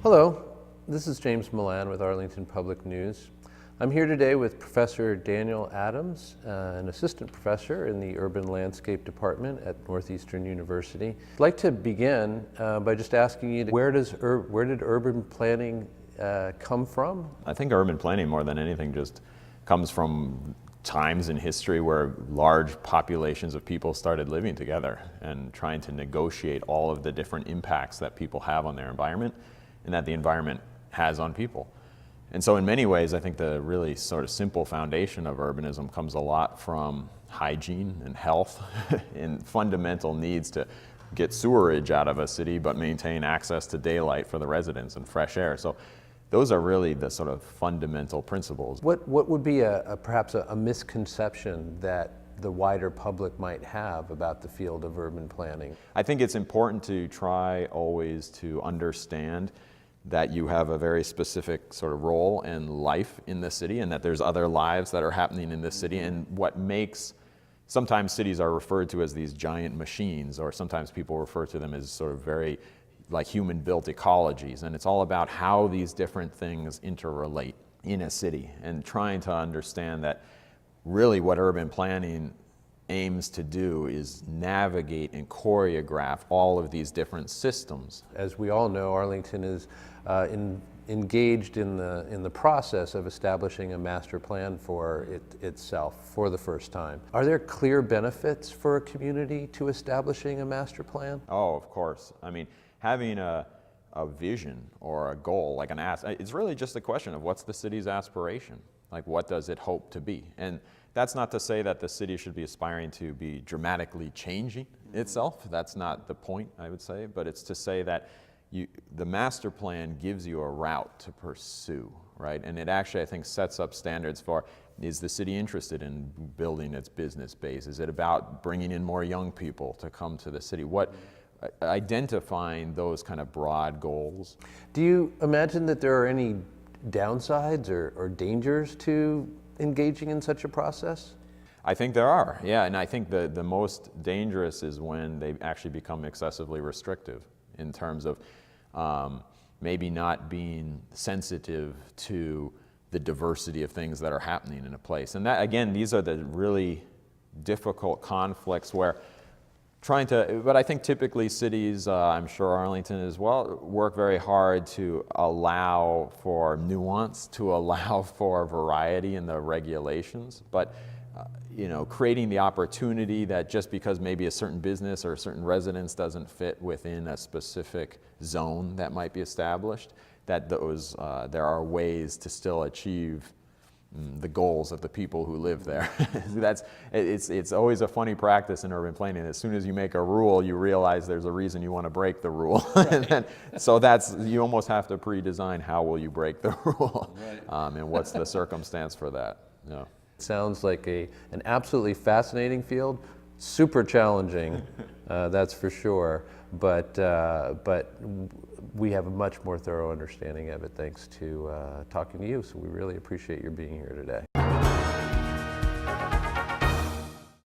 Hello, this is James Milan with Arlington Public News. I'm here today with Professor Daniel Adams, an assistant professor in the Urban Landscape Department at Northeastern University. I'd like to begin by just asking you, where did urban planning come from? I think urban planning, more than anything, just comes from times in history where large populations of people started living together and trying to negotiate all of the different impacts that people have on their environment and that the environment has on people. And so in many ways, I think the really sort of simple foundation of urbanism comes a lot from hygiene and health and fundamental needs to get sewerage out of a city, but maintain access to daylight for the residents and fresh air. So those are really the sort of fundamental principles. What would be perhaps a misconception that the wider public might have about the field of urban planning? I think it's important to try always to understand that you have a very specific sort of role and life in the city, and that there's other lives that are happening in this city. And what makes, sometimes cities are referred to as these giant machines, or sometimes people refer to them as sort of very like human-built ecologies. And it's all about how these different things interrelate in a city, and trying to understand that really what urban planning aims to do is navigate and choreograph all of these different systems. As we all know, Arlington is engaged in the process of establishing a master plan for itself for the first time. Are there clear benefits for a community to establishing a master plan? Oh, of course. I mean, having a vision or a goal, like it's really just a question of what's the city's aspiration? Like, what does it hope to be? And that's not to say that the city should be aspiring to be dramatically changing itself. That's not the point, I would say. But it's to say that the master plan gives you a route to pursue, right? And it actually, I think, sets up standards for, is the city interested in building its business base? Is it about bringing in more young people to come to the city? Identifying those kind of broad goals. Do you imagine that there are any downsides or dangers to engaging in such a process? I think there are, yeah, and I think the most dangerous is when they actually become excessively restrictive in terms of maybe not being sensitive to the diversity of things that are happening in a place. And that, again, these are the really difficult conflicts where but I think typically cities, I'm sure Arlington as well, work very hard to allow for nuance, to allow for variety in the regulations, but creating the opportunity that just because maybe a certain business or a certain residence doesn't fit within a specific zone that might be established, that there are ways to still achieve the goals of the people who live there. It's always a funny practice in urban planning. As soon as you make a rule, you realize there's a reason you want to break the rule. Right. So you almost have to pre-design how will you break the rule, right. And what's the circumstance for that. Yeah. It sounds like an absolutely fascinating field, super challenging, that's for sure. But we have a much more thorough understanding of it thanks to talking to you, so we really appreciate your being here today.